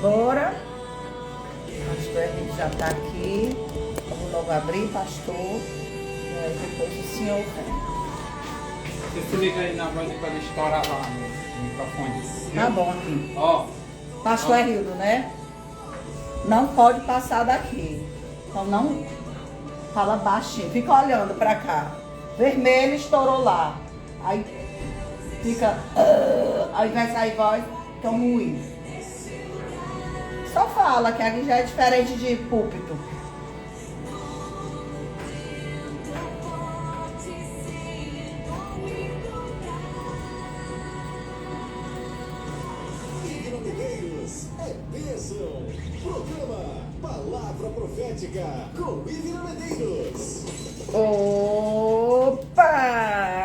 Bora. Pastor Henrique já está aqui. Vamos logo abrir, pastor. E aí depois o senhor vem. Você se liga aí na voz quando estourar lá no microfone. Tá bom aqui. Ó. Pastor Henrique, né? Não pode passar daqui. Então não fala baixinho. Fica olhando pra cá. Vermelho estourou lá. Aí fica. Aí vai sair voz. Então ruim. Só fala que aqui já é diferente de púlpito. É bênção. Programa Palavra Profética com Ivina Medeiros. Opa!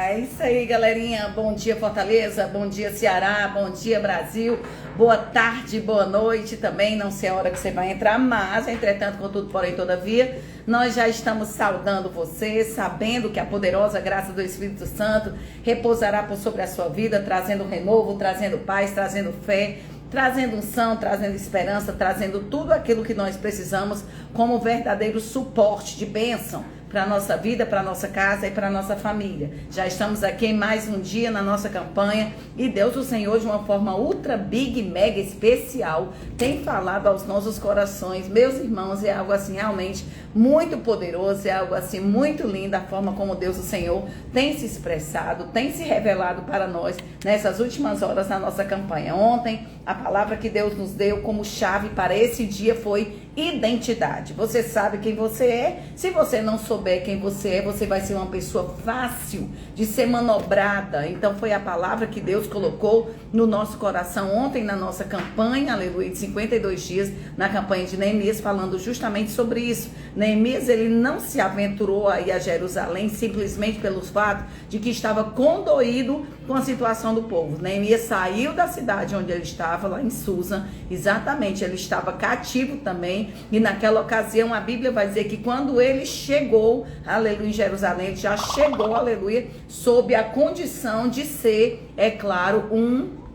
É isso aí, galerinha. Bom dia, Fortaleza. Bom dia, Ceará. Bom dia, Brasil. Boa tarde, boa noite também. Não sei a hora que você vai entrar, mas, entretanto, contudo, porém, todavia, nós já estamos saudando você, sabendo que a poderosa graça do Espírito Santo repousará por sobre a sua vida, trazendo renovo, trazendo paz, trazendo fé, trazendo unção, trazendo esperança, trazendo tudo aquilo que nós precisamos como verdadeiro suporte de bênção para a nossa vida, para a nossa casa e para a nossa família. Já estamos aqui em mais um dia na nossa campanha e Deus, o Senhor, de uma forma ultra, big, mega especial, tem falado aos nossos corações. Meus irmãos, é algo assim realmente muito poderoso, é algo assim muito lindo a forma como Deus, o Senhor, tem se expressado, tem se revelado para nós nessas últimas horas da nossa campanha. Ontem, a palavra que Deus nos deu como chave para esse dia foi identidade. Você sabe quem você é. Se você não souber quem você é, você vai ser uma pessoa fácil de ser manobrada. Então foi a palavra que Deus colocou no nosso coração ontem na nossa campanha, aleluia, de 52 dias, na campanha de Neemias, falando justamente sobre isso. Neemias, ele não se aventurou aí a Jerusalém simplesmente pelo fato de que estava condoído com a situação do povo. Neemias saiu da cidade onde ele estava, lá em Susa, exatamente, ele estava cativo também, e naquela ocasião a Bíblia vai dizer que quando ele chegou, aleluia, em Jerusalém, ele já chegou, aleluia, sob a condição de ser, é claro, um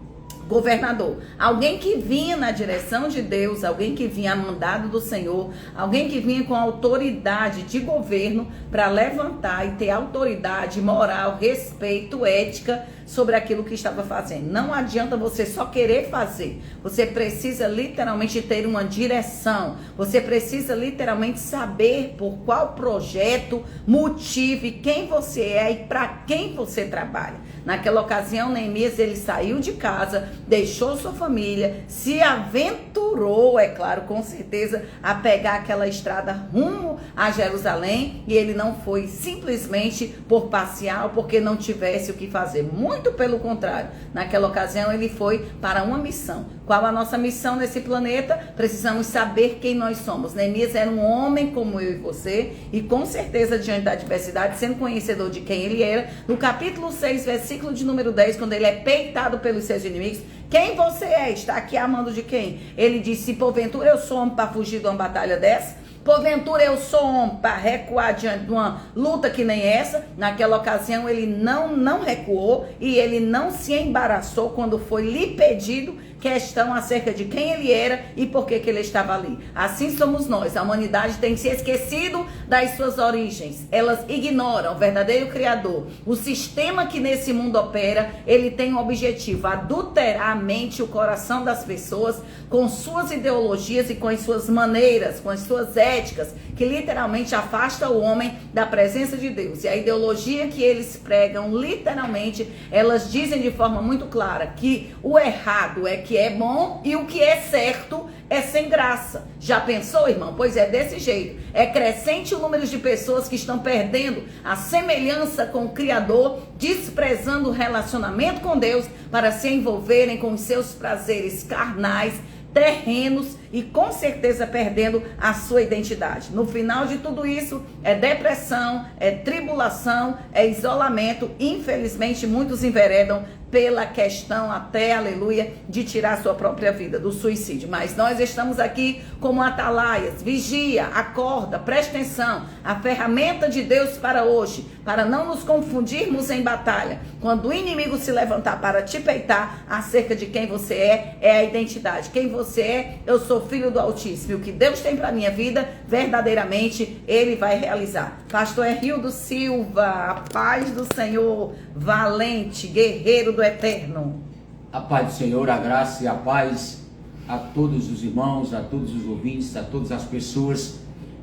governador, alguém que vinha na direção de Deus, alguém que vinha a mandado do Senhor, alguém que vinha com autoridade de governo para levantar e ter autoridade moral, respeito, ética sobre aquilo que estava fazendo. Não adianta você só querer fazer, você precisa literalmente ter uma direção, você precisa literalmente saber por qual projeto, motivo e quem você é e para quem você trabalha. Naquela ocasião, Neemias, ele saiu de casa, deixou sua família, se aventurou, é claro, com certeza, a pegar aquela estrada rumo a Jerusalém, e ele não foi simplesmente por passear ou porque não tivesse o que fazer. Muito pelo contrário, naquela ocasião ele foi para uma missão. Qual a nossa missão nesse planeta? Precisamos saber quem nós somos. Neemias era um homem como eu e você, e com certeza diante da adversidade, sendo conhecedor de quem ele era, no capítulo 6, versículo de número 10, quando ele é peitado pelos seus inimigos, quem você é? Está aqui amando de quem? Ele disse, se porventura eu sou homem para fugir de uma batalha dessa, porventura eu sou homem para recuar diante de uma luta que nem essa. Naquela ocasião ele não recuou e ele não se embaraçou quando foi lhe pedido questão acerca de quem ele era e por que ele estava ali. Assim somos nós. A humanidade tem se esquecido das suas origens. Elas ignoram o verdadeiro Criador. O sistema que nesse mundo opera, ele tem um objetivo: adulterar a mente e o coração das pessoas com suas ideologias e com as suas maneiras, com as suas éticas, que literalmente afasta o homem da presença de Deus. E a ideologia que eles pregam, literalmente, elas dizem de forma muito clara que o errado é que é bom e o que é certo é sem graça. Já pensou, irmão? Pois é desse jeito. É crescente o número de pessoas que estão perdendo a semelhança com o Criador, desprezando o relacionamento com Deus para se envolverem com os seus prazeres carnais, terrenos e com certeza perdendo a sua identidade. No final de tudo isso é depressão, é tribulação, é isolamento. Infelizmente muitos enveredam pela questão até, aleluia, de tirar sua própria vida, do suicídio. Mas nós estamos aqui como atalaias, vigia, acorda, preste atenção. A ferramenta de Deus para hoje, para não nos confundirmos em batalha. Quando o inimigo se levantar para te peitar acerca de quem você é a identidade. Quem você é, eu sou filho do Altíssimo. O que Deus tem para minha vida, verdadeiramente, Ele vai realizar. Pastor Herrildo Silva, a paz do Senhor, valente, guerreiro do Eterno. A paz do Senhor, a graça e a paz a todos os irmãos, a todos os ouvintes, a todas as pessoas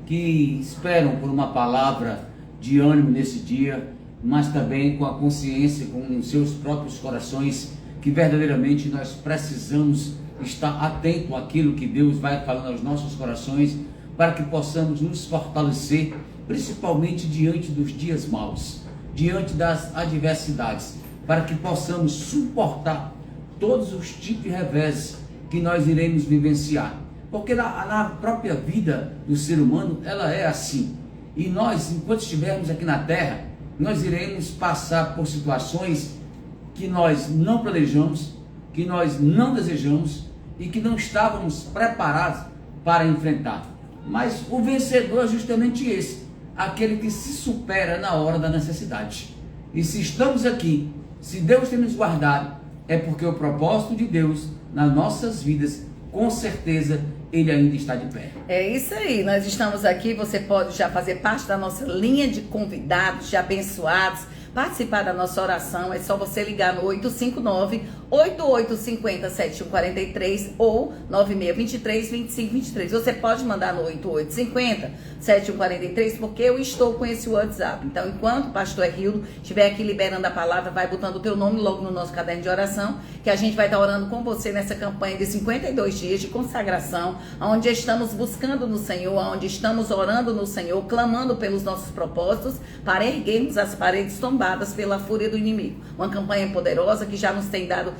que esperam por uma palavra de ânimo nesse dia, mas também com a consciência, com os seus próprios corações, que verdadeiramente nós precisamos estar atento àquilo que Deus vai falando aos nossos corações, para que possamos nos fortalecer, principalmente diante dos dias maus, diante das adversidades, para que possamos suportar todos os tipos de reveses que nós iremos vivenciar. Porque na própria vida do ser humano, ela é assim. E nós, enquanto estivermos aqui na Terra, nós iremos passar por situações que nós não planejamos, que nós não desejamos e que não estávamos preparados para enfrentar. Mas o vencedor é justamente esse, aquele que se supera na hora da necessidade. E se estamos aqui, se Deus tem nos guardado, é porque o propósito de Deus nas nossas vidas, com certeza, Ele ainda está de pé. É isso aí, nós estamos aqui, você pode já fazer parte da nossa linha de convidados, de abençoados, participar da nossa oração. É só você ligar no 859-8850-7143 ou 9623-2523. Você pode mandar no 8850-7143, porque eu estou com esse WhatsApp. Então, enquanto o pastor Herrildo estiver aqui liberando a palavra, vai botando o teu nome logo no nosso caderno de oração, que a gente vai estar orando com você nessa campanha de 52 dias de consagração, onde estamos buscando no Senhor, onde estamos orando no Senhor, clamando pelos nossos propósitos, para erguermos as paredes tombadas pela fúria do inimigo. Uma campanha poderosa que já nos tem dado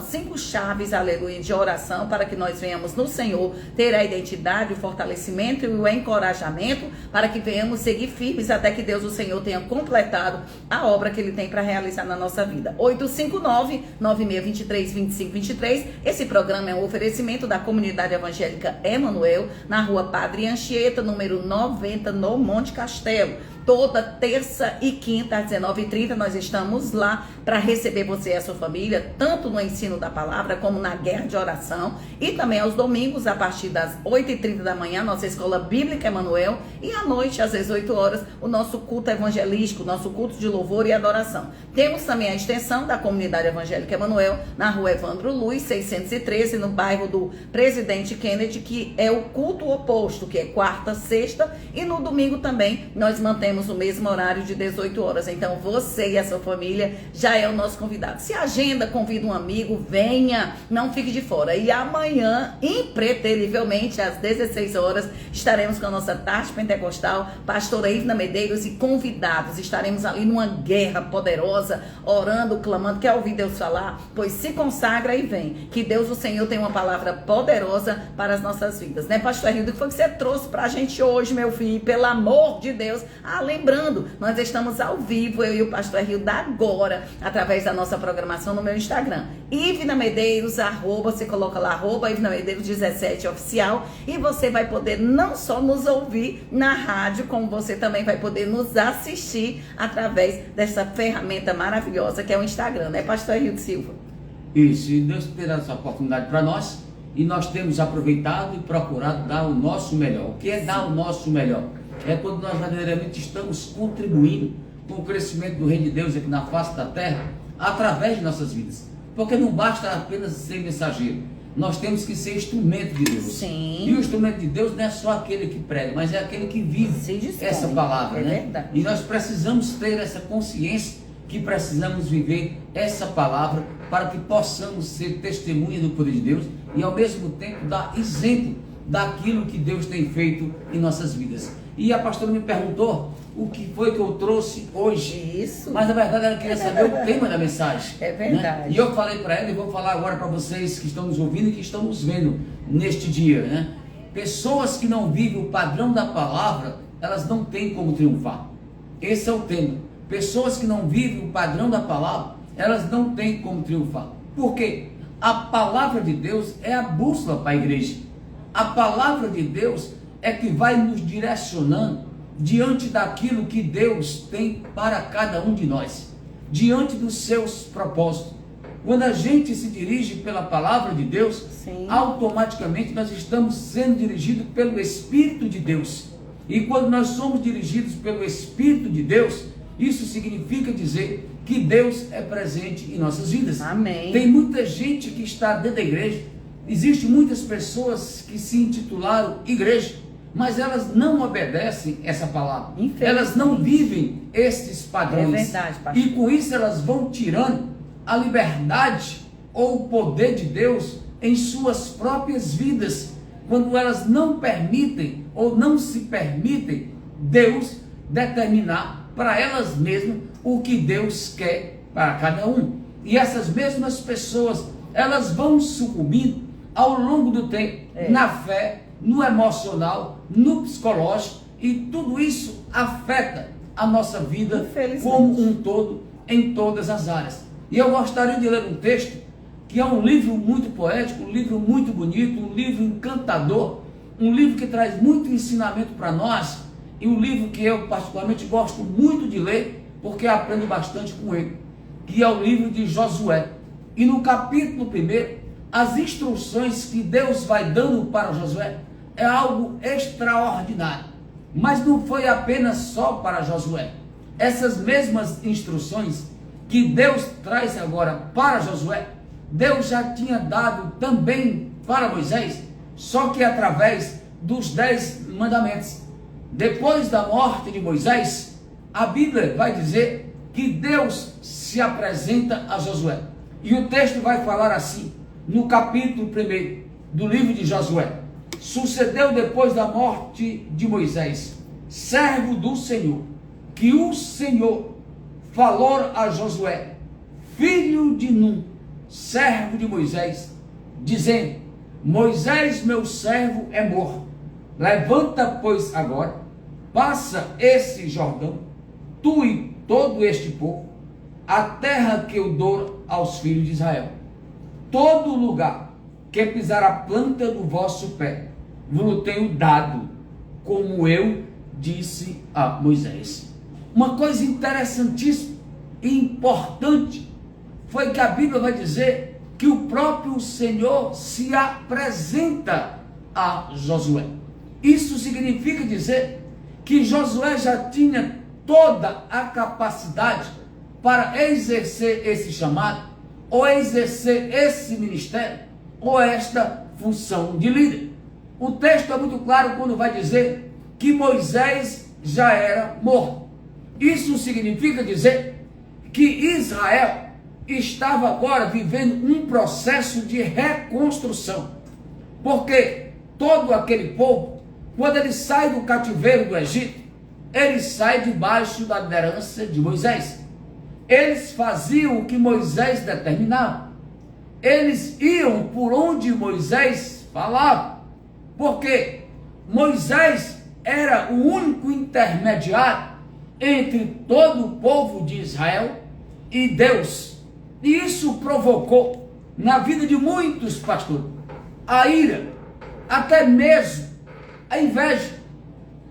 5 chaves, aleluia, de oração, para que nós venhamos no Senhor ter a identidade, o fortalecimento e o encorajamento, para que venhamos seguir firmes até que Deus, o Senhor, tenha completado a obra que Ele tem para realizar na nossa vida. 859-9623-2523. Esse programa é um oferecimento da Comunidade Evangélica Emanuel, na rua Padre Anchieta, número 90, no Monte Castelo. Toda terça e quinta às 19h30 nós estamos lá para receber você e a sua família, tanto no ensino da palavra como na guerra de oração, e também aos domingos a partir das 8h30 da manhã, nossa escola bíblica Emanuel, e à noite às 18 horas o nosso culto evangelístico, nosso culto de louvor e adoração. Temos também a extensão da Comunidade Evangélica Emanuel na rua Evandro Luiz 613, no bairro do Presidente Kennedy, que é o culto oposto, que é quarta, sexta, e no domingo também nós mantemos o mesmo horário de 18 horas. Então você e a sua família já é o nosso convidado. Se agenda, convida um amigo, venha, não fique de fora. E amanhã, impreterivelmente, às 16 horas, estaremos com a nossa tarde pentecostal, pastora Ivna Medeiros e convidados. Estaremos ali numa guerra poderosa, orando, clamando. Quer ouvir Deus falar? Pois se consagra e vem. Que Deus, o Senhor, tem uma palavra poderosa para as nossas vidas. Né, pastor Herrildo? O que foi que você trouxe pra gente hoje, meu filho? Pelo amor de Deus. Lembrando, nós estamos ao vivo, eu e o pastor Herrildo, agora, através da nossa programação no meu Instagram. Ivna Medeiros, você coloca lá, Ivna Medeiros 17 oficial, e você vai poder não só nos ouvir na rádio, como você também vai poder nos assistir através dessa ferramenta maravilhosa que é o Instagram, né, pastor Herrildo Silva? Isso, e Deus tem dado essa oportunidade para nós, e nós temos aproveitado e procurado dar o nosso melhor. O que é dar o nosso melhor? É quando nós verdadeiramente estamos contribuindo com o crescimento do Reino de Deus aqui na face da terra, através de nossas vidas. Porque não basta apenas ser mensageiro, nós temos que ser instrumento de Deus. Sim. E o instrumento de Deus não é só aquele que prega, mas é aquele que vive essa palavra, né? Verdade. E nós precisamos ter essa consciência que precisamos viver essa palavra para que possamos ser testemunha do poder de Deus e ao mesmo tempo dar exemplo daquilo que Deus tem feito em nossas vidas. E a pastora me perguntou o que foi que eu trouxe hoje. Isso. Mas na verdade ela queria saber o tema da mensagem. É verdade. Né? E eu falei para ela e vou falar agora para vocês que estão nos ouvindo e que estão nos vendo neste dia, né? Pessoas que não vivem o padrão da palavra, elas não têm como triunfar. Esse é o tema. Pessoas que não vivem o padrão da palavra, elas não têm como triunfar. Por quê? A palavra de Deus é a bússola para a igreja. A palavra de Deus é que vai nos direcionando diante daquilo que Deus tem para cada um de nós, diante dos seus propósitos. Quando a gente se dirige pela palavra de Deus, Sim. automaticamente nós estamos sendo dirigidos pelo Espírito de Deus. E quando nós somos dirigidos pelo Espírito de Deus, isso significa dizer que Deus é presente em nossas vidas. Amém. Tem muita gente que está dentro da igreja, existem muitas pessoas que se intitularam igreja, mas elas não obedecem essa palavra. Elas não vivem esses padrões. É verdade, pastor. E com isso elas vão tirando a liberdade ou o poder de Deus em suas próprias vidas, quando elas não permitem ou não se permitem Deus determinar para elas mesmas o que Deus quer para cada um. E essas mesmas pessoas, elas vão sucumbindo ao longo do tempo, na fé, no emocional, no psicológico, e tudo isso afeta a nossa vida como um todo, em todas as áreas. E eu gostaria de ler um texto que é um livro muito poético, um livro muito bonito, um livro encantador, um livro que traz muito ensinamento para nós, e um livro que eu particularmente gosto muito de ler, porque aprendo bastante com ele, que é o livro de Josué. E no capítulo 1, as instruções que Deus vai dando para Josué é algo extraordinário. Mas não foi apenas só para Josué. Essas mesmas instruções que Deus traz agora para Josué, Deus já tinha dado também para Moisés, só que através dos 10 mandamentos. Depois da morte de Moisés, a Bíblia vai dizer que Deus se apresenta a Josué. E o texto vai falar assim, no capítulo 1 do livro de Josué: sucedeu depois da morte de Moisés, servo do Senhor, que o Senhor falou a Josué, filho de Nun, servo de Moisés, dizendo: Moisés, meu servo, é morto. Levanta, pois, agora, passa esse Jordão, tu e todo este povo, a terra que eu dou aos filhos de Israel. Todo lugar que pisar a planta do vosso pé, vos tenho dado, como eu disse a Moisés. Uma coisa interessantíssima e importante foi que a Bíblia vai dizer que o próprio Senhor se apresenta a Josué. Isso significa dizer que Josué já tinha toda a capacidade para exercer esse chamado, ou exercer esse ministério, ou esta função de líder. O texto é muito claro quando vai dizer que Moisés já era morto. Isso significa dizer que Israel estava agora vivendo um processo de reconstrução, porque todo aquele povo, quando ele sai do cativeiro do Egito, ele sai debaixo da liderança de Moisés. Eles faziam o que Moisés determinava. Eles iam por onde Moisés falava, porque Moisés era o único intermediário entre todo o povo de Israel e Deus. E isso provocou na vida de muitos pastores a ira, até mesmo a inveja.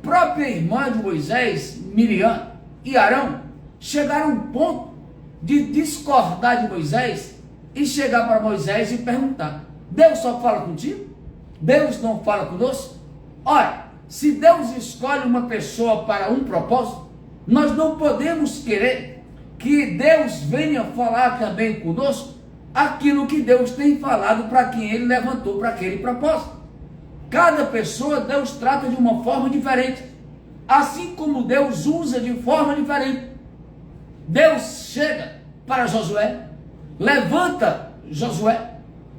Própria irmã de Moisés, Miriam e Arão, chegaram a um ponto de discordar de Moisés e chegar para Moisés e perguntar: Deus só fala contigo? Deus não fala conosco? Ora, se Deus escolhe uma pessoa para um propósito, nós não podemos querer que Deus venha falar também conosco aquilo que Deus tem falado para quem Ele levantou para aquele propósito. Cada pessoa Deus trata de uma forma diferente, assim como Deus usa de forma diferente. Deus chega para Josué, levanta Josué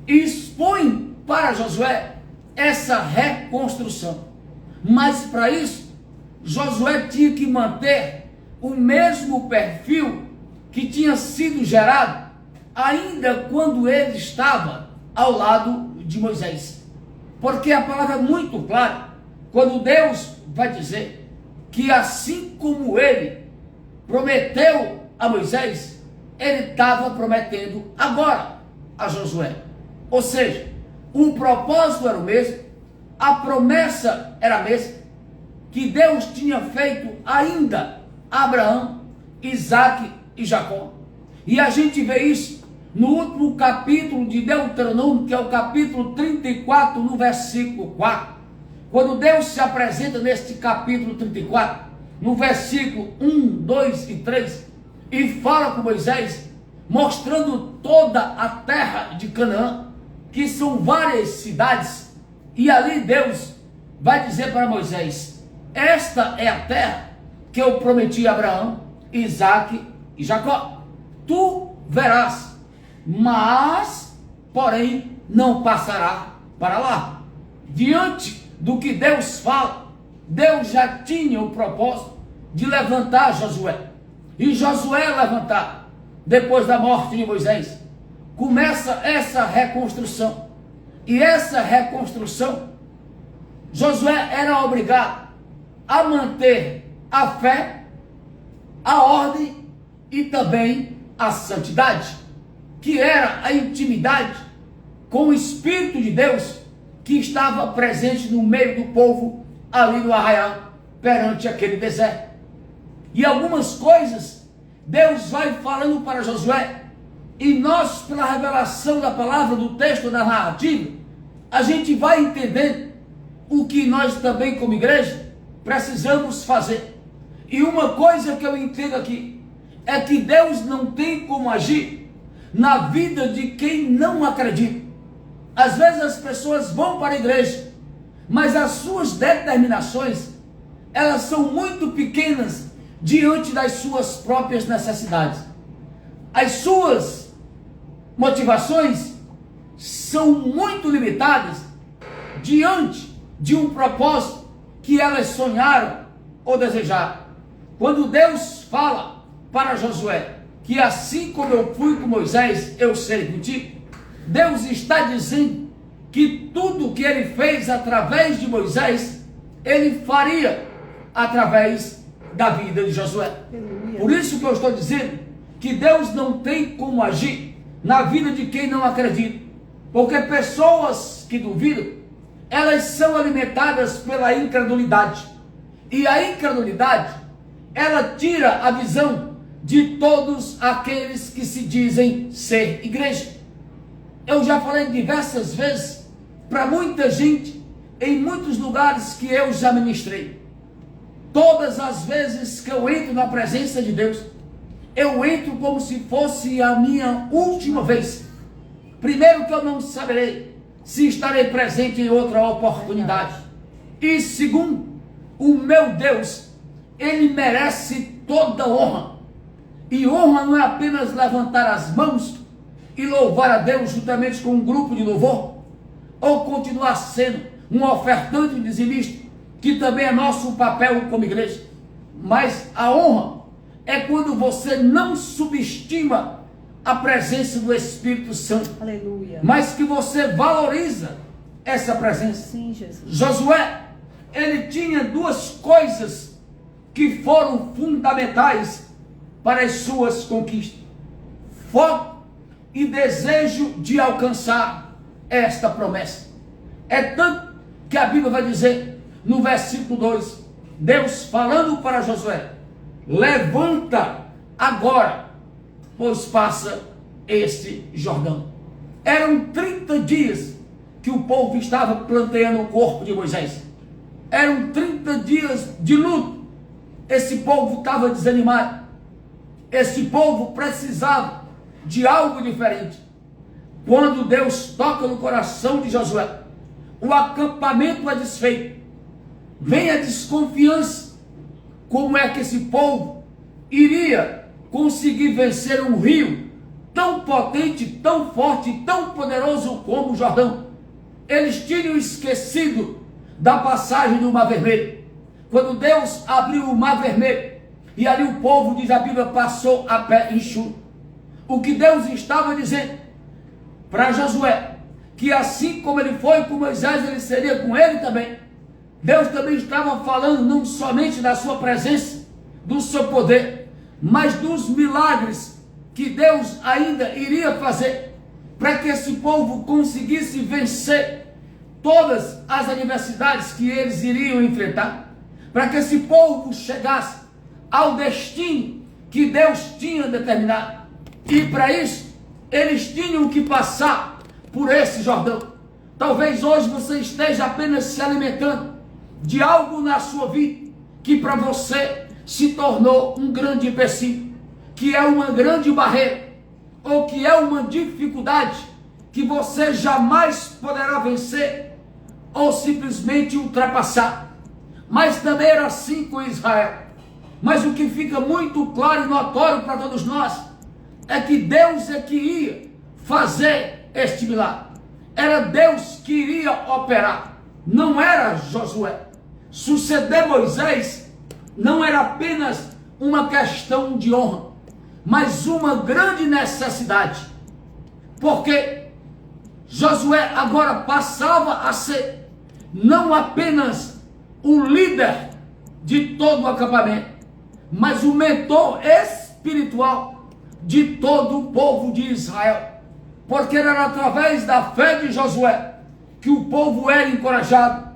e expõe para Josué essa reconstrução. Mas para isso, Josué tinha que manter o mesmo perfil que tinha sido gerado ainda quando ele estava ao lado de Moisés. Porque a palavra é muito clara, quando Deus vai dizer que assim como ele prometeu a Moisés, ele estava prometendo agora a Josué. Ou seja, o propósito era o mesmo, a promessa era a mesma, que Deus tinha feito ainda a Abraão, Isaque e Jacó. E a gente vê isso no último capítulo de Deuteronômio, que é o capítulo 34, no versículo 4. Quando Deus se apresenta neste capítulo 34, no versículo 1, 2 e 3, e fala com Moisés, mostrando toda a terra de Canaã, que são várias cidades, e ali Deus vai dizer para Moisés: esta é a terra que eu prometi a Abraão, Isaque e Jacó. Tu verás, mas, porém, não passará para lá. Diante do que Deus fala, Deus já tinha o propósito de levantar Josué. E Josué levantar, depois da morte de Moisés, começa essa reconstrução. E essa reconstrução, Josué era obrigado a manter a fé, a ordem e também a santidade, que era a intimidade com o Espírito de Deus que estava presente no meio do povo ali no arraial, perante aquele deserto. E algumas coisas Deus vai falando para Josué, e nós, pela revelação da palavra, do texto, da narrativa, a gente vai entendendo o que nós também como igreja precisamos fazer. E uma coisa que eu entendo aqui é que Deus não tem como agir na vida de quem não acredita. Às vezes as pessoas vão para a igreja, mas as suas determinações, elas são muito pequenas diante das suas próprias necessidades. As suas motivações são muito limitadas diante de um propósito que elas sonharam ou desejaram. Quando Deus fala para Josué que assim como eu fui com Moisés, eu serei contigo, Deus está dizendo que tudo que ele fez através de Moisés, ele faria através da vida de Josué. Por isso que eu estou dizendo que Deus não tem como agir na vida de quem não acredita, porque pessoas que duvidam, elas são alimentadas pela incredulidade, e a incredulidade, ela tira a visão de todos aqueles que se dizem ser igreja. Eu já falei diversas vezes para muita gente, em muitos lugares que eu já ministrei. Todas as vezes que eu entro na presença de Deus, eu entro como se fosse a minha última vez. Primeiro, que eu não saberei se estarei presente em outra oportunidade. E segundo, o meu Deus, ele merece toda honra. E honra não é apenas levantar as mãos e louvar a Deus juntamente com um grupo de louvor, ou continuar sendo um ofertante dizimista, que também é nosso papel como igreja. Mas a honra é quando você não subestima a presença do Espírito Santo. Aleluia. Mas que você valoriza essa presença. Sim, Jesus. Josué, ele tinha duas coisas que foram fundamentais para as suas conquistas: foco e desejo de alcançar esta promessa. É tanto que a Bíblia vai dizer no versículo 2, Deus falando para Josué: levanta agora, pois passa este Jordão. Eram 30 dias que o povo estava planteando o corpo de Moisés. Eram 30 dias de luto. Esse povo estava desanimado. Esse povo precisava de algo diferente. Quando Deus toca no coração de Josué, o acampamento é desfeito. Vem a desconfiança. Como é que esse povo iria conseguir vencer um rio tão potente, tão forte, tão poderoso como o Jordão? Eles tinham esquecido da passagem do Mar Vermelho. quando Deus abriu o Mar Vermelho, e ali o povo, diz a Bíblia, passou a pé enxuto. O que Deus estava dizendo para Josué, que assim como ele foi com Moisés, ele seria com ele também. Deus também estava falando não somente da sua presença, do seu poder, mas dos milagres que Deus ainda iria fazer para que esse povo conseguisse vencer todas as adversidades que eles iriam enfrentar, para que esse povo chegasse ao destino que Deus tinha determinado. E para isso, eles tinham que passar por esse Jordão. Talvez hoje você esteja apenas se alimentando de algo na sua vida que para você se tornou um grande empecilho, que é uma grande barreira, ou que é uma dificuldade que você jamais poderá vencer ou simplesmente ultrapassar. Mas também era assim com Israel. Mas o que fica muito claro e notório para todos nós é que Deus é que ia fazer este milagre. Era Deus que iria operar, não era Josué. Suceder Moisés não era apenas uma questão de honra, mas uma grande necessidade, porque Josué agora passava a ser não apenas o líder de todo o acampamento, mas o mentor espiritual de todo o povo de Israel, porque era através da fé de Josué que o povo era encorajado,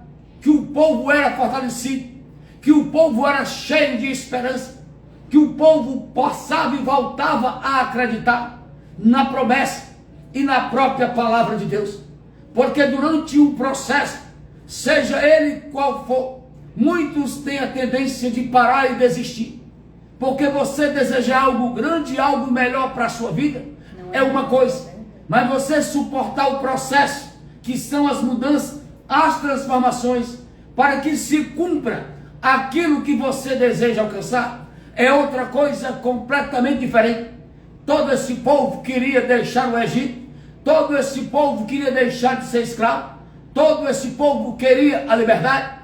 que o povo era fortalecido, que o povo era cheio de esperança, que o povo passava e voltava a acreditar na promessa e na própria palavra de Deus. Porque durante um processo, seja ele qual for, muitos têm a tendência de parar e desistir. Porque você desejar algo grande, algo melhor para a sua vida, é uma coisa. Mas você suportar o processo, que são as mudanças, as transformações, para que se cumpra aquilo que você deseja alcançar, é outra coisa completamente diferente. Todo esse povo queria deixar o Egito, todo esse povo queria deixar de ser escravo, todo esse povo queria a liberdade,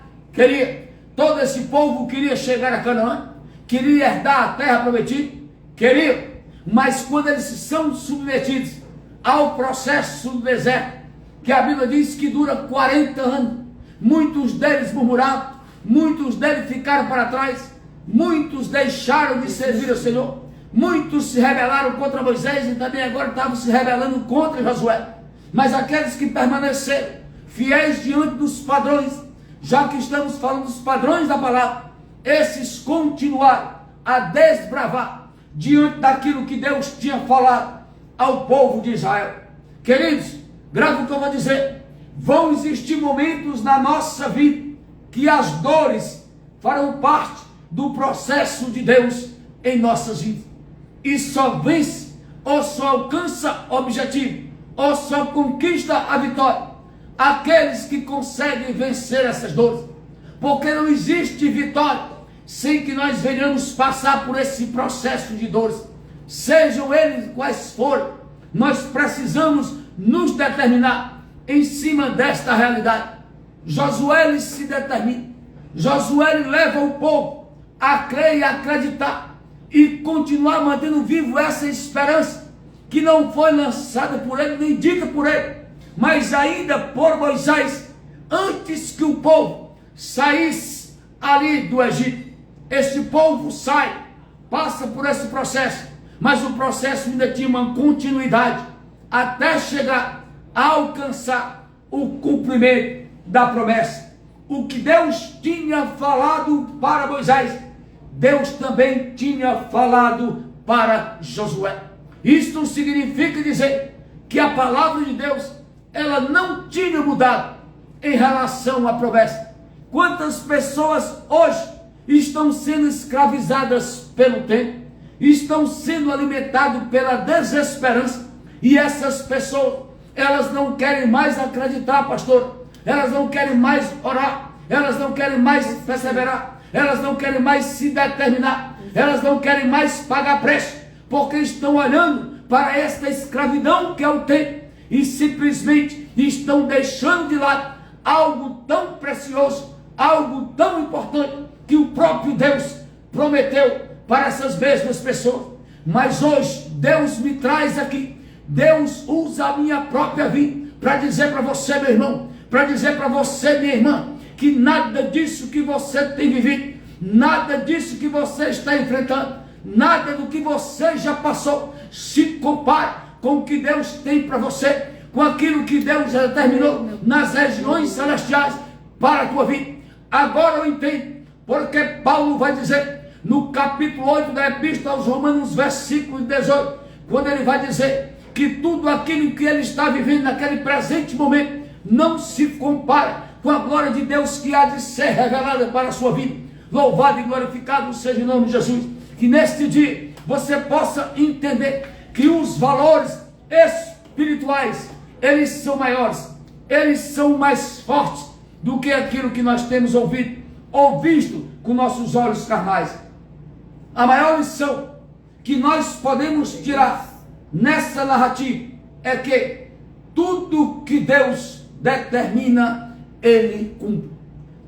todo esse povo queria chegar a Canaã, queria herdar a terra prometida, mas quando eles são submetidos ao processo do deserto, que a Bíblia diz que dura 40 anos, muitos deles murmuraram, muitos deles ficaram para trás, muitos deixaram de servir ao Senhor, muitos se rebelaram contra Moisés e também agora estavam se rebelando contra Josué. Mas aqueles que permaneceram fiéis diante dos padrões, já que estamos falando dos padrões da palavra, esses continuaram a desbravar diante daquilo que Deus tinha falado ao povo de Israel. Queridos, grave o que eu vou dizer. Vão existir momentos na nossa vida que as dores farão parte do processo de Deus em nossas vidas. E só vence, ou só alcança objetivo, ou só conquista a vitória aqueles que conseguem vencer essas dores. Porque não existe vitória sem que nós venhamos passar por esse processo de dores. Sejam eles quais forem, nós precisamos nos determinar em cima desta realidade. Josué se determina, Josué leva o povo a crer e acreditar e continuar mantendo vivo essa esperança que não foi lançada por ele, nem dita por ele, mas ainda por Moisés, antes que o povo saísse ali do Egito. Este povo sai, passa por esse processo, mas o processo ainda tinha uma continuidade até chegar a alcançar o cumprimento da promessa. O que Deus tinha falado para Moisés, Deus também tinha falado para Josué. Isto significa dizer que a palavra de Deus, ela não tinha mudado em relação à promessa. Quantas pessoas hoje estão sendo escravizadas pelo tempo, estão sendo alimentadas pela desesperança, e essas pessoas, elas não querem mais acreditar, pastor, elas não querem mais orar, elas não querem mais perseverar, elas não querem mais se determinar, elas não querem mais pagar preço, porque estão olhando para esta escravidão que é o tempo, e simplesmente estão deixando de lado algo tão precioso, algo tão importante, que o próprio Deus prometeu para essas mesmas pessoas. Mas hoje Deus me traz aqui, Deus usa a minha própria vida para dizer para você, meu irmão, para dizer para você, minha irmã, que nada disso que você tem vivido, nada disso que você está enfrentando, nada do que você já passou se compara com o que Deus tem para você, com aquilo que Deus já determinou nas regiões celestiais para a tua vida. Agora eu entendo porque Paulo vai dizer no capítulo 8 da Epístola aos Romanos, versículo 18, quando ele vai dizer que tudo aquilo que ele está vivendo naquele presente momento não se compara com a glória de Deus que há de ser revelada para a sua vida. Louvado e glorificado seja o nome de Jesus. Que neste dia você possa entender que os valores espirituais, eles são maiores, eles são mais fortes do que aquilo que nós temos ouvido ou visto com nossos olhos carnais. A maior lição que nós podemos tirar nessa narrativa é que tudo que Deus determina, Ele cumpre.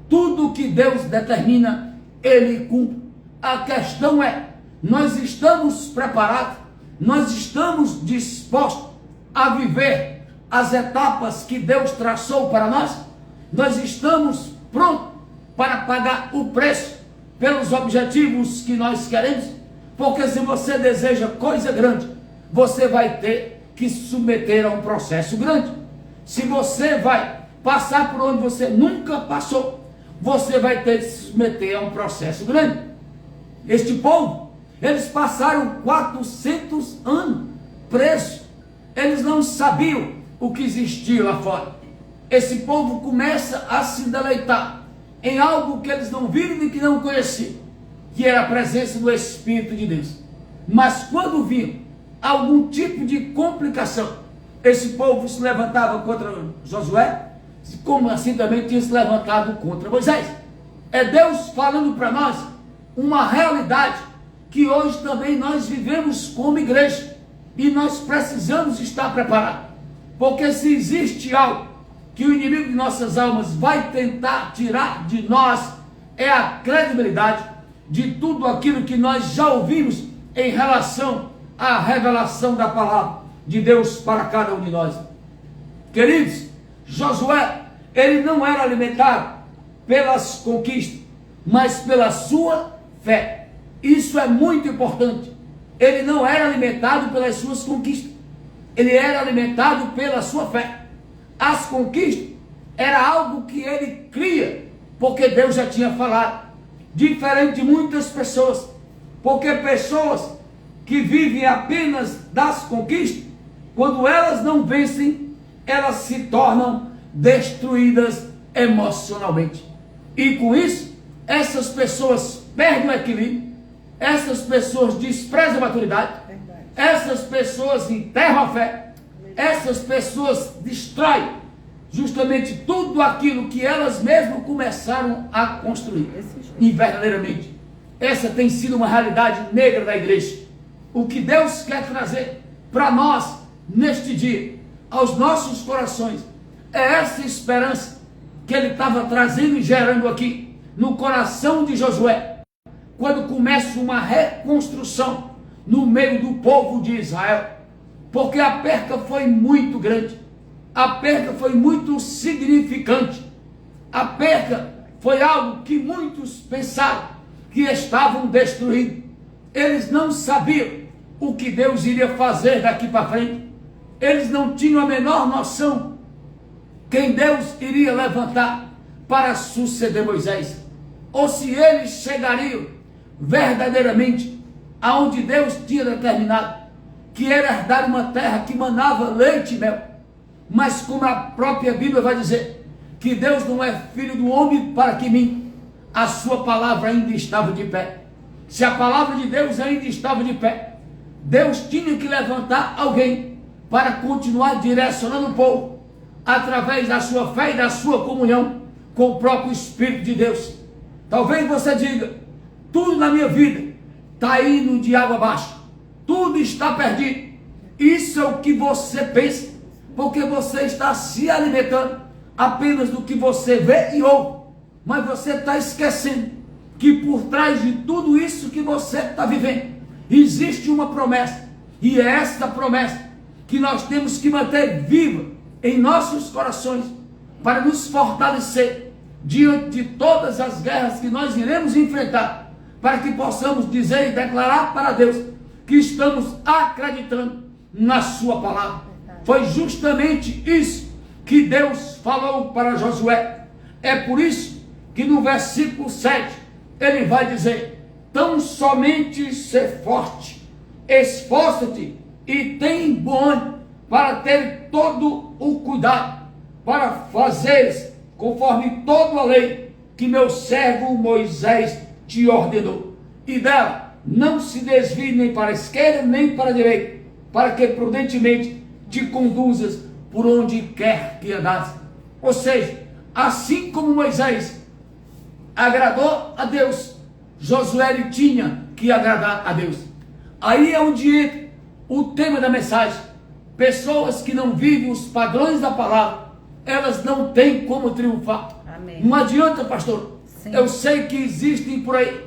Tudo que Deus determina, Ele cumpre. A questão é, nós estamos preparados, nós estamos dispostos a viver as etapas que Deus traçou para nós? Nós estamos prontos para pagar o preço pelos objetivos que nós queremos? Porque se você deseja coisa grande, você vai ter que se submeter a um processo grande. Se você vai passar por onde você nunca passou, você vai ter que se submeter a um processo grande. Este povo, eles passaram 400 anos presos. Eles não sabiam o que existia lá fora. Esse povo começa a se deleitar em algo que eles não viram e que não conheciam, que era a presença do Espírito de Deus. Mas quando viam algum tipo de complicação, esse povo se levantava contra Josué, como assim também tinha se levantado contra Moisés. É Deus falando para nós uma realidade que hoje também nós vivemos como igreja, e nós precisamos estar preparados, porque se existe algo que o inimigo de nossas almas vai tentar tirar de nós, é a credibilidade de tudo aquilo que nós já ouvimos em relação à revelação da palavra de Deus para cada um de nós. Queridos, Josué, ele não era alimentado pelas conquistas, mas pela sua fé. Isso é muito importante. Ele não era alimentado pelas suas conquistas, ele era alimentado pela sua fé. As conquistas era algo que ele cria, porque Deus já tinha falado. Diferente de muitas pessoas, porque pessoas que vivem apenas das conquistas, quando elas não vencem, elas se tornam destruídas emocionalmente. E com isso, essas pessoas perdem o equilíbrio, essas pessoas desprezam a maturidade, essas pessoas enterram a fé, essas pessoas destroem justamente tudo aquilo que elas mesmas começaram a construir. E verdadeiramente, essa tem sido uma realidade negra da igreja. O que Deus quer trazer para nós neste dia, aos nossos corações, é essa esperança que ele estava trazendo e gerando aqui no coração de Josué, quando começa uma reconstrução no meio do povo de Israel, porque a perca foi muito grande, a perca foi muito significante, a perca foi algo que muitos pensaram que estavam destruídos. Eles não sabiam o que Deus iria fazer daqui para frente, eles não tinham a menor noção quem Deus iria levantar para suceder Moisés, ou se eles chegariam verdadeiramente aonde Deus tinha determinado, que era herdar uma terra que manava leite e mel. Mas como a própria Bíblia vai dizer, que Deus não é filho do homem para que minta, a sua palavra ainda estava de pé. Se a palavra de Deus ainda estava de pé, Deus tinha que levantar alguém para continuar direcionando o povo, através da sua fé e da sua comunhão com o próprio Espírito de Deus. Talvez você diga, tudo na minha vida está indo de água abaixo, tudo está perdido. Isso é o que você pensa, porque você está se alimentando apenas do que você vê e ouve, mas você está esquecendo que por trás de tudo isso que você está vivendo, existe uma promessa. E é esta promessa que nós temos que manter viva em nossos corações, para nos fortalecer diante de todas as guerras que nós iremos enfrentar, para que possamos dizer e declarar para Deus que estamos acreditando na sua palavra. Foi justamente isso que Deus falou para Josué. É por isso que no versículo 7 ele vai dizer: tão somente ser forte, esforça-te e tem bom ânimo, para ter todo o cuidado, para fazeres conforme toda a lei que meu servo Moisés te ordenou. E dela não se desvie nem para a esquerda nem para a direita, para que prudentemente te conduzas por onde quer que andares. Ou seja, assim como Moisés agradou a Deus, Josué ele tinha que agradar a Deus. Aí é onde entra o tema da mensagem. Pessoas que não vivem os padrões da palavra, elas não têm como triunfar. Amém. Não adianta, pastor. Sim. Eu sei que existem por aí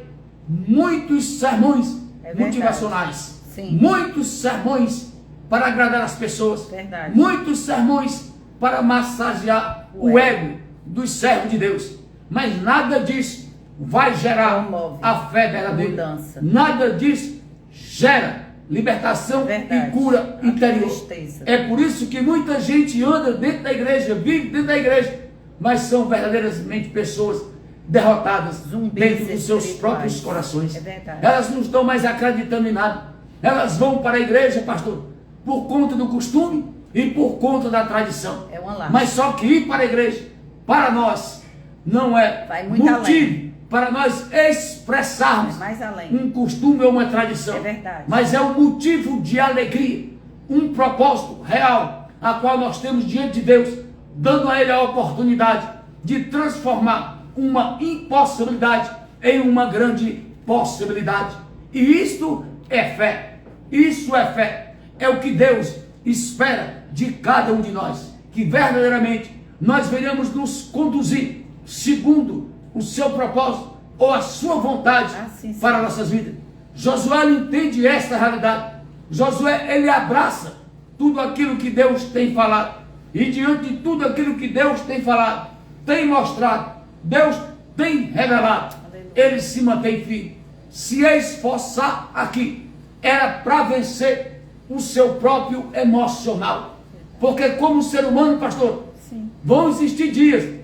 muitos sermões verdade. motivacionais, Sim. muitos sermões para agradar as pessoas, Verdade. muitos sermões para massagear o ego dos servos de Deus. Mas nada disso vai gerar Promove a fé verdadeira. mudança. Nada disso gera libertação Verdade. e cura A interior. tristeza. É por isso que muita gente anda dentro da igreja, vive dentro da igreja, mas são verdadeiramente pessoas derrotadas Zumbis dentro dos seus espirituais. próprios corações. É verdade. Elas não estão mais acreditando em nada. Elas vão para a igreja, pastor, por conta do costume e por conta da tradição. É uma lástima. Mas só que ir para a igreja, para nós, não é Vai muito motivo além. para nós expressarmos É mais além. um costume ou uma tradição. É verdade. Mas é um motivo de alegria, um propósito real, a qual nós temos diante de Deus, dando a Ele a oportunidade de transformar uma impossibilidade em uma grande possibilidade. E isto é fé. Isso é fé. É o que Deus espera de cada um de nós, que verdadeiramente nós venhamos nos conduzir segundo o seu propósito ou a sua vontade Assim, para nossas vidas. Josué entende esta realidade. Josué, ele abraça tudo aquilo que Deus tem falado. E diante de tudo aquilo que Deus tem falado, tem mostrado, Deus tem revelado, ele se mantém firme. Se esforçar aqui era para vencer o seu próprio emocional. Porque como ser humano, pastor, Sim. vão existir dias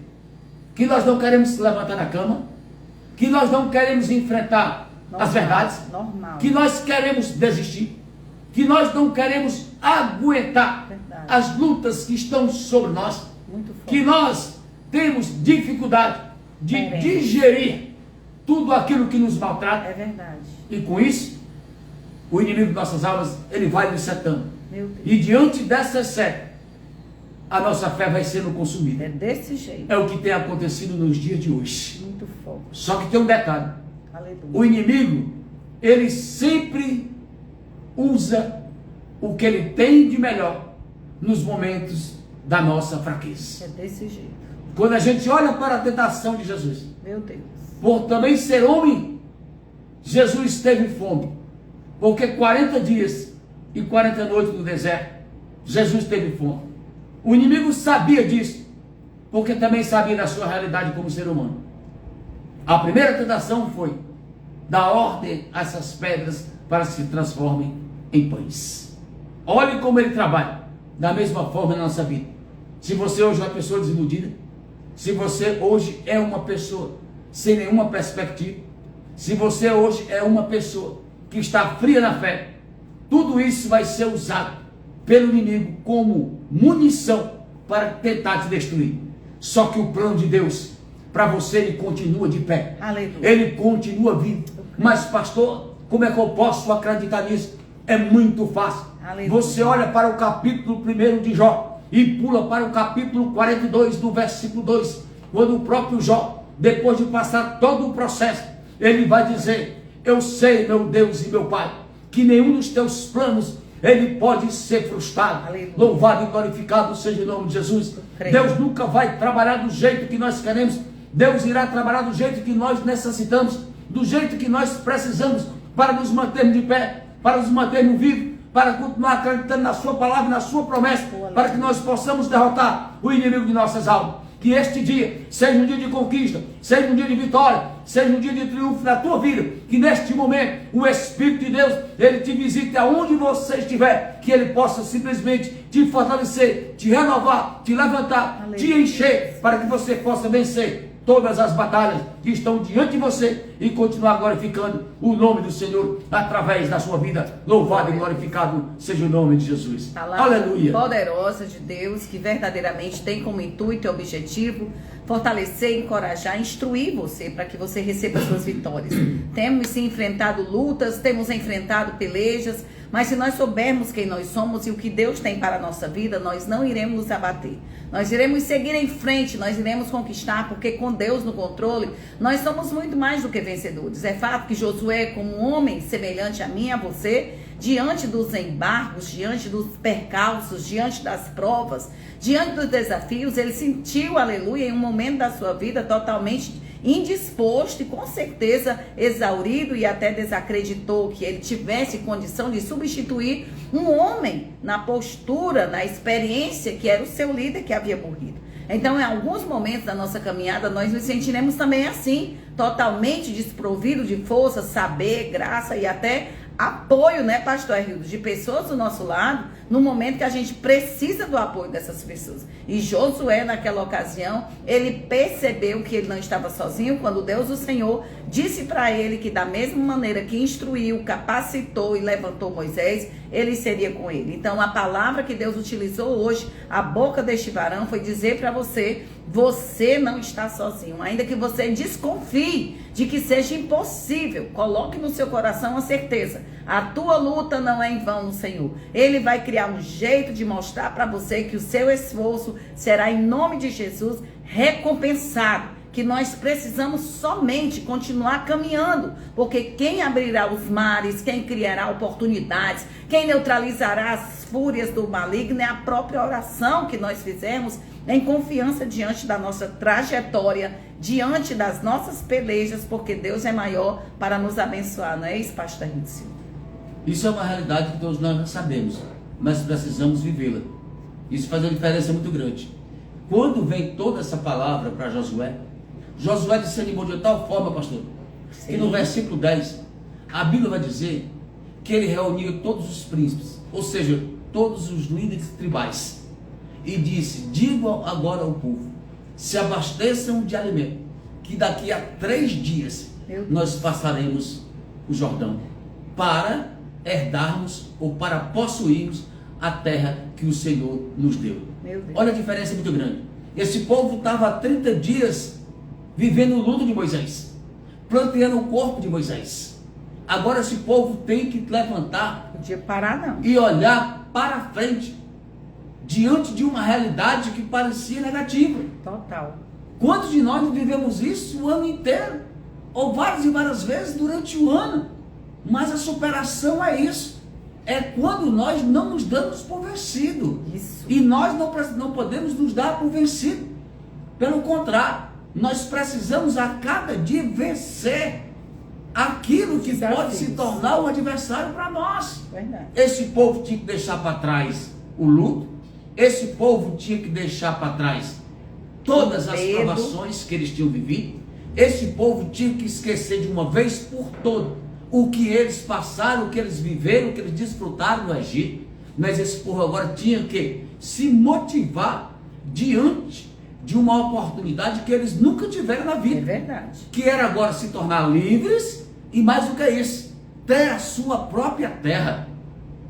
que nós não queremos se levantar da cama, que nós não queremos enfrentar as verdades, Normal. que nós queremos desistir, que nós não queremos aguentar Verdade. as lutas que estão sobre nós, Muito forte. que nós temos dificuldade de Queremos. digerir tudo aquilo que nos maltrata, É verdade. e com isso, o inimigo de nossas almas, ele vai nos setando. Meu Deus. E diante dessa seta, a nossa fé vai sendo consumida. É desse jeito. É o que tem acontecido nos dias de hoje. Muito forte. Só que tem um detalhe. Aleluia. O inimigo, ele sempre usa o que ele tem de melhor nos momentos da nossa fraqueza. É desse jeito. Quando a gente olha para a tentação de Jesus, Meu Deus. por também ser homem, Jesus teve fome. Porque 40 dias e 40 noites no deserto, Jesus teve fome. O inimigo sabia disso, porque também sabia da sua realidade como ser humano. A primeira tentação foi dar ordem a essas pedras para que se transformem em pães. Olhe como ele trabalha, da mesma forma na nossa vida. Se você hoje é uma pessoa desiludida, se você hoje é uma pessoa sem nenhuma perspectiva, se você hoje é uma pessoa que está fria na fé, tudo isso vai ser usado pelo inimigo como munição para tentar te destruir. Só que o plano de Deus para você, ele continua de pé. Aleluia. Ele continua vivo. Mas pastor, como é que eu posso acreditar nisso? É muito fácil. Aleluia. Você olha para o capítulo 1 de Jó e pula para o capítulo 42 do versículo 2, quando o próprio Jó, depois de passar todo o processo, ele vai dizer: eu sei, meu Deus e meu Pai, que nenhum dos teus planos ele pode ser frustrado. Aleluia. Louvado e glorificado seja o nome de Jesus. creio. Deus nunca vai trabalhar do jeito que nós queremos. Deus irá trabalhar do jeito que nós necessitamos. do jeito que nós precisamos para nos mantermos de pé, para nos mantermos vivos, para continuar acreditando na sua palavra, na sua promessa, para que nós possamos derrotar o inimigo de nossas almas. Que este dia seja um dia de conquista, seja um dia de vitória, seja um dia de triunfo na tua vida. Que neste momento o Espírito de Deus, ele te visite aonde você estiver, que ele possa simplesmente te fortalecer, te renovar, te levantar, te encher, para que você possa vencer todas as batalhas que estão diante de você e continuar glorificando o nome do Senhor através da sua vida. Louvado e glorificado seja o nome de Jesus. Aleluia. Poderosa de Deus, que verdadeiramente tem como intuito e objetivo fortalecer, encorajar, instruir você para que você receba suas vitórias. Temos sim enfrentado lutas, temos enfrentado pelejas, mas se nós soubermos quem nós somos e o que Deus tem para a nossa vida, nós não iremos nos abater. Nós iremos seguir em frente, nós iremos conquistar, porque com Deus no controle, nós somos muito mais do que vencedores. É fato que Josué, como um homem semelhante a mim e a você, diante dos embargos, diante dos percalços, diante das provas, diante dos desafios, ele sentiu, aleluia, em um momento da sua vida totalmente indisposto e com certeza exaurido, e até desacreditou que ele tivesse condição de substituir um homem na postura, na experiência que era o seu líder que havia morrido. Então, em alguns momentos da nossa caminhada, nós nos sentiremos também assim, totalmente desprovido de força, saber, graça e até apoio, né, pastor Hildo, de pessoas do nosso lado, no momento que a gente precisa do apoio dessas pessoas. E Josué, naquela ocasião, ele percebeu que ele não estava sozinho, quando Deus, o Senhor, disse para ele que da mesma maneira que instruiu, capacitou e levantou Moisés, ele seria com ele. Então, a palavra que Deus utilizou hoje, a boca deste varão, foi dizer para você, você não está sozinho, ainda que você desconfie de que seja impossível, coloque no seu coração a certeza, a tua luta não é em vão no Senhor. Ele vai criar um jeito de mostrar para você que o seu esforço será, em nome de Jesus, recompensado. Que nós precisamos somente continuar caminhando, porque quem abrirá os mares, quem criará oportunidades, quem neutralizará as fúrias do maligno é a própria oração que nós fizemos em confiança diante da nossa trajetória, diante das nossas pelejas, porque Deus é maior para nos abençoar, não é isso, pastor Rício? Isso é uma realidade que todos nós sabemos, mas precisamos vivê-la. Isso faz uma diferença muito grande. Quando vem toda essa palavra para Josué, Josué se animou de tal forma, pastor, que no versículo 10, a Bíblia vai dizer que ele reuniu todos os príncipes, ou seja, todos os líderes tribais, e disse, digam agora ao povo, se abasteçam de alimento, que daqui a 3 dias nós passaremos o Jordão, para herdarmos ou para possuirmos a terra que o Senhor nos deu. Olha a diferença muito grande. Esse povo estava há 30 dias vivendo o luto de Moisés, planteando o corpo de Moisés. Agora esse povo tem que levantar, não podia parar não, e olhar para frente, diante de uma realidade que parecia negativa. Total. Quantos de nós vivemos isso o ano inteiro? Ou várias e várias vezes durante o ano? Mas a superação é isso. É quando nós não nos damos por vencido. Isso. E nós não podemos nos dar por vencido. Pelo contrário, nós precisamos a cada dia vencer aquilo que pode se tornar um adversário para nós. Verdade. Esse povo tinha que deixar para trás o luto. Esse povo tinha que deixar para trás todas as provações que eles tinham vivido. Esse povo tinha que esquecer de uma vez por todas o que eles passaram, o que eles viveram, o que eles desfrutaram no Egito. Mas esse povo agora tinha que se motivar diante de uma oportunidade que eles nunca tiveram na vida. É verdade. Que era agora se tornar livres e mais do que isso, ter a sua própria terra.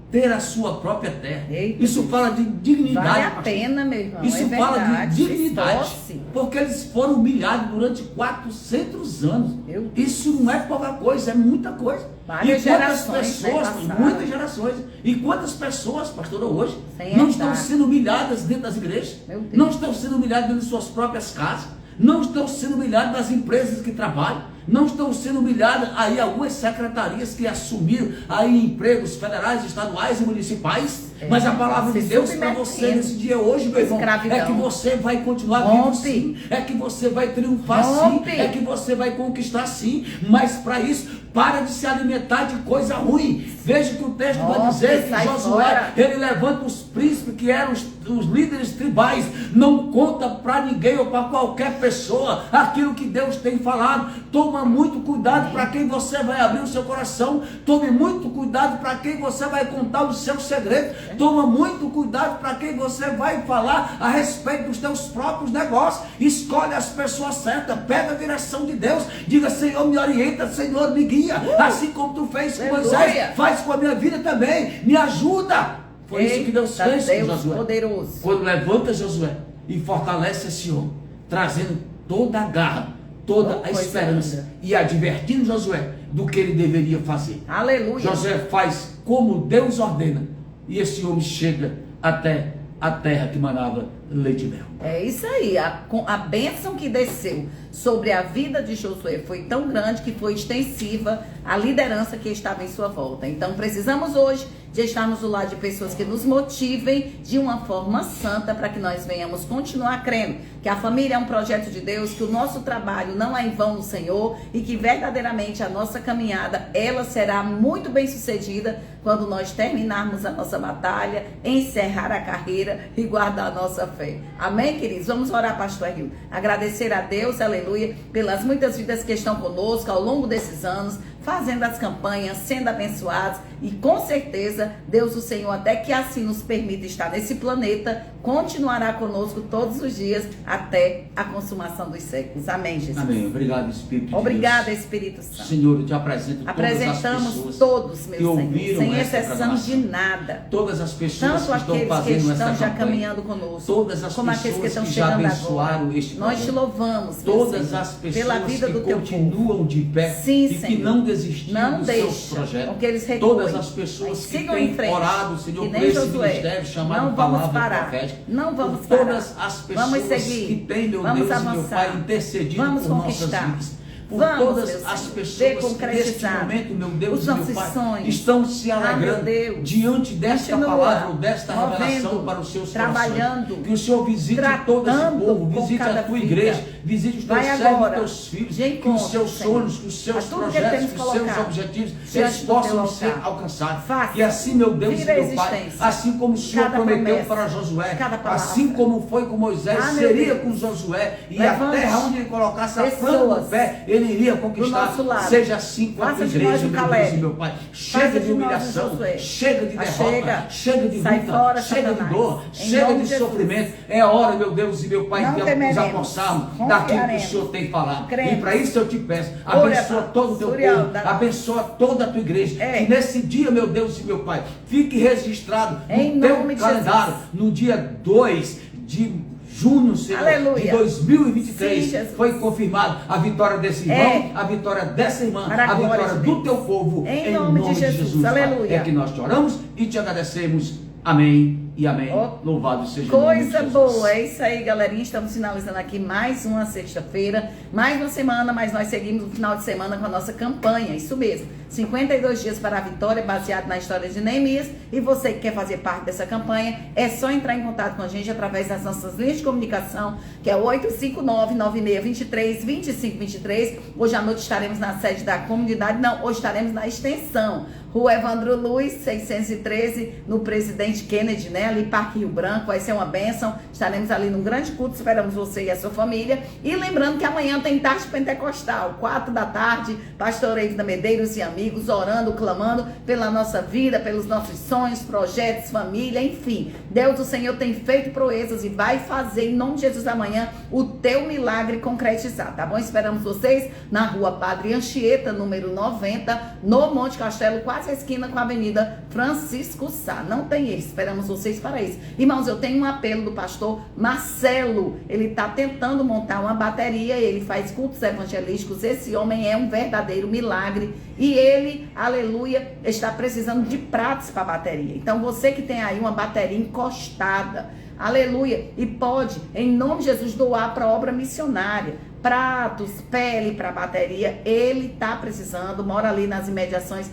Ter a sua própria terra. Eita, isso fala de dignidade. Vale a pena, meu irmão. Isso é fala verdade, de dignidade. Porque eles foram humilhados durante 400 anos. Isso não é pouca coisa, é muita coisa. Várias gerações, pessoas, muitas gerações. E quantas pessoas, pastora, hoje não estão sendo humilhadas dentro das igrejas? Não estão sendo humilhadas dentro de suas próprias casas? Não estão sendo humilhadas nas empresas que trabalham? Não estão sendo humilhadas aí algumas secretarias que assumiram aí empregos federais, estaduais e municipais? Mas a palavra de Se Deus para submetendo. você nesse dia hoje, meu irmão, Escravidão. é que você vai continuar Rompe. vivo sim, é que você vai triunfar Rompe. sim, é que você vai conquistar sim, mas para isso, para de se alimentar de coisa ruim. Veja que o texto vai Rompe, dizer que sai Josué, fora. ele levanta os príncipes que eram os líderes tribais, não conta para ninguém ou para qualquer pessoa aquilo que Deus tem falado. Toma muito cuidado para quem você vai abrir o seu coração, tome muito cuidado para quem você vai contar os seus segredos, toma muito cuidado para quem você vai falar a respeito dos teus próprios negócios. Escolhe as pessoas certas, pega a direção de Deus, diga: Senhor, me orienta, Senhor, me guia, assim como tu fez com Aleluia. Moisés, faz com a minha vida também, me ajuda. Foi isso que Deus fez com Deus Josué. poderoso. Quando levanta Josué e fortalece esse homem, trazendo toda a garra, toda a coisa esperança, linda. e advertindo Josué do que ele deveria fazer. Aleluia. Josué faz como Deus ordena, e esse homem chega até a terra que manava leite e mel. É isso aí, a bênção que desceu sobre a vida de Josué foi tão grande que foi extensiva à liderança que estava em sua volta. Então precisamos hoje de estarmos do lado de pessoas que nos motivem de uma forma santa para que nós venhamos continuar crendo que a família é um projeto de Deus, que o nosso trabalho não é em vão no Senhor e que verdadeiramente a nossa caminhada ela será muito bem sucedida quando nós terminarmos a nossa batalha, encerrar a carreira e guardar a nossa fé. Amém, queridos? Vamos orar, pastor Rio. Agradecer a Deus, aleluia, pelas muitas vidas que estão conosco ao longo desses anos, fazendo as campanhas, sendo abençoados, e com certeza Deus, o Senhor, até que assim nos permita estar nesse planeta, continuará conosco todos os dias até a consumação dos séculos. Amém, Jesus. Amém. Obrigado, Espírito Obrigada, de Deus. Espírito Santo. Senhor, eu te apresento Apresentamos todas as pessoas todos, meu que ouviram Senhor, sem esta exceção programação. de nada. Todas as pessoas Tanto que estão aqueles que fazendo estão esta já campanha, caminhando conosco, todas as como aqueles que pessoas estão que já chegando abençoaram agora. este Nós te projeto, louvamos, meu todas Senhor, as pessoas pela vida que do teu povo. continuam de pé Sim, e que Senhor. não desistiram Não dos seus deixa projetos, com que eles recuem, todas as pessoas mas que sigam em têm frente, orado, Senhor, que por nem esse Josué. ministério chamado Não vamos Palavra parar. Profética, Não vamos por parar. todas as pessoas Vamos seguir. que têm, meu Vamos Deus e meu avançar. Pai, intercedido Vamos por nossas conquistar. vidas. Por Vamos, todas meu as Senhor, ver pessoas que neste concretizado momento, meu Deus os e meu nossos Pai, sonhos. estão se Ah, meu alegrando Deus. diante desta Continua palavra ou desta movendo, revelação para os seus trabalhando, corações. Que o Senhor visite todo esse tratando povo, com visite cada a tua vida. igreja, visite os teus Vai servos, agora, os teus filhos, de que os encontro, seus Senhor, sonhos, que os seus a tudo que projetos, temos que os seus colocado objetivos, diante eles do possam teu ser altar. alcançados. Faça. E assim, meu Deus e Tira a meu Pai, existência. assim como o Senhor Cada prometeu promessa. para Josué, Cada palavra. assim como foi com Moisés, Ah, meu seria Deus. com Josué, e Levante a terra onde ele colocasse a planta pessoas do pé, ele iria do conquistar. nosso lado. Seja assim com a Faça tua de igreja, nós um meu Deus Caleb. e meu Pai. Faça Chega de de nós um humilhação, Josué. chega de derrota, chega de Sai luta, fora, chega de Satanás. dor, Em chega nome de de Jesus. sofrimento. É hora, meu Deus e meu Pai, Não de nos temeremos. apossarmos daquilo que o Confiaremos. Senhor tem falado. Cremos. E para isso eu te peço, Ora, abençoa todo o teu Suriel, povo, da- abençoa toda a tua igreja. É. Que nesse dia, meu Deus e meu Pai, fique registrado Em no teu nome de calendário, Jesus. no dia 2 de junho, Senhor, Aleluia. de 2023, Sim, Jesus. foi confirmado a vitória desse irmão, a vitória dessa irmã, Para a a glória vitória de do Deus. teu povo, Em nome de Jesus. Pai. Aleluia. É que nós te oramos e te agradecemos. Amém e amém. Oh, Louvado seja o nome de Coisa Jesus. boa, é isso aí, galerinha. Estamos finalizando aqui mais uma sexta-feira, mais uma semana, mas nós seguimos o final de semana com a nossa campanha, isso mesmo. 52 dias para a vitória, baseado na história de Neemias. E você que quer fazer parte dessa campanha, é só entrar em contato com a gente através das nossas linhas de comunicação, que é 859-9623-2523. Hoje à noite estaremos na sede da comunidade, não, hoje estaremos na extensão. Rua Evandro Luiz, 613, no Presidente Kennedy, né? Ali, Parque Rio Branco, vai ser uma bênção. Estaremos ali num grande culto, esperamos você e a sua família. E lembrando que amanhã tem tarde pentecostal, 4 da tarde, pastor Eivida Medeiros e amigos, orando, clamando pela nossa vida, pelos nossos sonhos, projetos, família, enfim. Deus, o Senhor, tem feito proezas e vai fazer, em nome de Jesus, amanhã, o teu milagre concretizar, tá bom? Esperamos vocês na Rua Padre Anchieta, número 90, no Monte Castelo, quase a esquina com a Avenida Francisco Sá. Não tem erro, esperamos vocês para isso. Irmãos, eu tenho um apelo do pastor Marcelo. Ele está tentando montar uma bateria, ele faz cultos evangelísticos. Esse homem é um verdadeiro milagre e ele, aleluia, está precisando de pratos para a bateria. Então, você que tem aí uma bateria encostada, aleluia, e pode, em nome de Jesus, doar para a obra missionária. Pratos, pele para a bateria, ele está precisando, mora ali nas imediações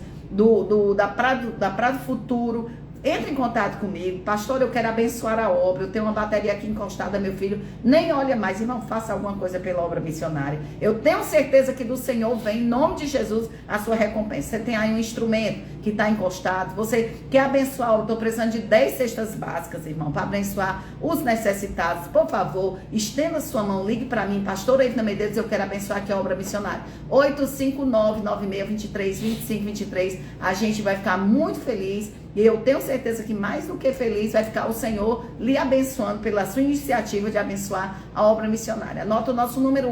da Prado Futuro. entre em contato comigo. Pastor, eu quero abençoar a obra. Eu tenho uma bateria aqui encostada, meu filho. Nem olha mais, irmão, faça alguma coisa pela obra missionária. Eu tenho certeza que do Senhor vem, em nome de Jesus, a sua recompensa. Você tem aí um instrumento que está encostado. Você quer abençoar a obra. Estou precisando de 10 cestas básicas, irmão, para abençoar os necessitados. Por favor, estenda sua mão, ligue para mim, pastor Eivna Medeiros, eu quero abençoar aqui a obra missionária. 859-9623-2523. A gente vai ficar muito feliz. E eu tenho certeza que mais do que feliz vai ficar o Senhor lhe abençoando pela sua iniciativa de abençoar a obra missionária. Anota o nosso número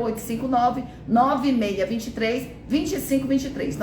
859-9623-2523.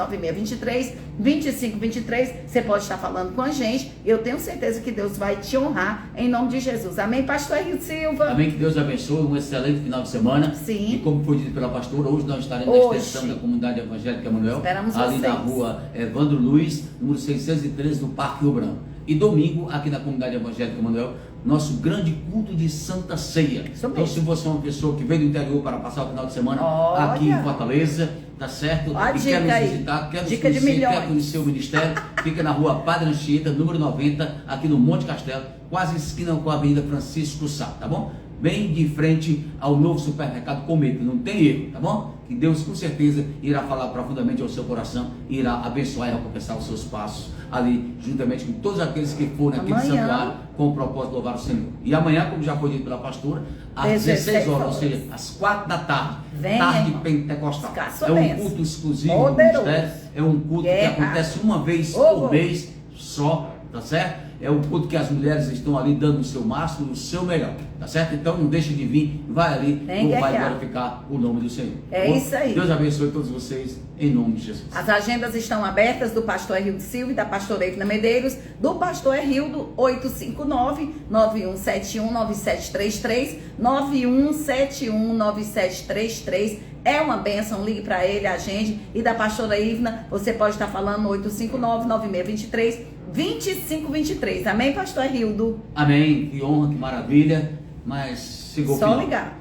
9623-2523. Você pode estar falando com a gente. Eu tenho certeza que Deus vai te honrar em nome de Jesus. Amém, pastor Henrique Silva? Amém, que Deus abençoe. Um excelente final de semana. Sim. E como foi dito pela pastora, hoje nós estaremos na extensão da comunidade evangélica Emanuel. Esperamos ali vocês. na rua Evandro Luiz, número 613, no Parque Rio Branco. E domingo, aqui na comunidade evangélica Emanuel, nosso grande culto de Santa Ceia. Então, se você é uma pessoa que veio do interior para passar o final de semana aqui em Fortaleza, tá certo? Ó, e quer nos visitar, quer nos conhecer, quer conhecer o ministério, fica na rua Padre Anchieta, número 90, aqui no Monte Castelo, quase esquina com a Avenida Francisco Sá, tá bom? Bem de frente ao novo supermercado Cometa, não tem erro, tá bom? Que Deus com certeza irá falar profundamente ao seu coração, irá abençoar e recompensar os seus passos ali, juntamente com todos aqueles que forem naquele santuário com o propósito de louvar o Senhor. E amanhã, como já foi dito pela pastora, às 16 horas, ou seja, às 4 da tarde, tarde pentecostal. É um culto exclusivo do ministério, é um culto que acontece uma vez por mês só, tá certo? É um culto que as mulheres estão ali dando o seu máximo, o seu melhor, tá certo? Então não deixe de vir, vai ali, não vai glorificar o nome do Senhor. É isso aí. Deus abençoe todos vocês, em nome de Jesus. As agendas estão abertas do pastor Erildo Silva e da pastora Eivna Medeiros, do pastor Erildo, 859-9171-9733, 9171-9733. É uma bênção, ligue para ele, agende. E da pastora Eivna, você pode estar falando no 859-9623-2523. Amém, pastor Erildo? Amém, que honra, que maravilha. Mas chegou o final. Só ligar.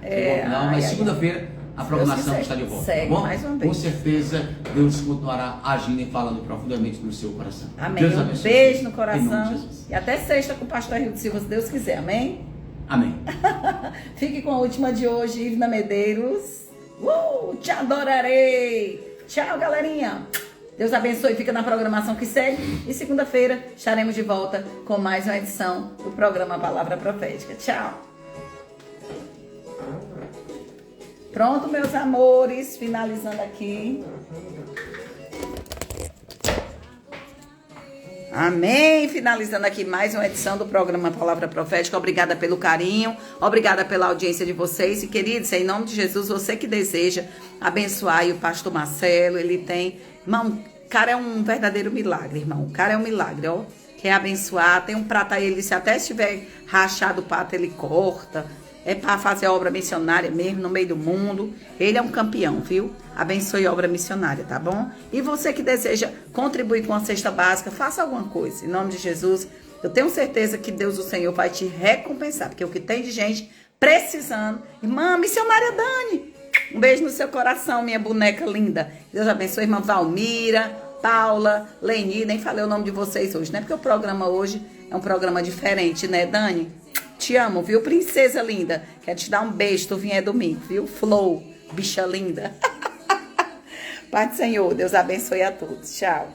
Mas segunda-feira a programação está de volta. Segue, tá bom? mais uma vez. Com certeza Deus continuará agindo e falando profundamente no seu coração. Amém. Deus Um beijo no coração. E até sexta com o pastor Erildo Silva, se Deus quiser. Amém? Amém. Fique com a última de hoje, Eivna Medeiros. Te adorarei. Tchau, galerinha. Deus abençoe, fica na programação que segue. E segunda-feira estaremos de volta com mais uma edição do programa Palavra Profética. Tchau. Pronto, meus amores, finalizando aqui. Amém, finalizando aqui mais uma edição do programa Palavra Profética. Obrigada pelo carinho, obrigada pela audiência de vocês. E queridos, em nome de Jesus, você que deseja abençoar aí o pastor Marcelo, ele tem, irmão, o cara é um verdadeiro milagre, irmão, o cara é um milagre, ó. Quer abençoar, tem um prato aí, ele se até estiver rachado o pato, ele corta. É para fazer a obra missionária mesmo, no meio do mundo. Ele é um campeão, viu? Abençoe a obra missionária, tá bom? E você que deseja contribuir com a cesta básica, faça alguma coisa. Em nome de Jesus, eu tenho certeza que Deus, o Senhor, vai te recompensar. Porque o que tem de gente precisando. Irmã, missionária Dani, um beijo no seu coração, minha boneca linda. Deus abençoe, irmã Valmira, Paula, Leni. Nem falei o nome de vocês hoje, né? Porque o programa hoje é um programa diferente, né, Dani? Te amo, viu, princesa linda? Quero te dar um beijo, tu vier domingo, viu? Flow, bicha linda. Pai do Senhor, Deus abençoe a todos. Tchau.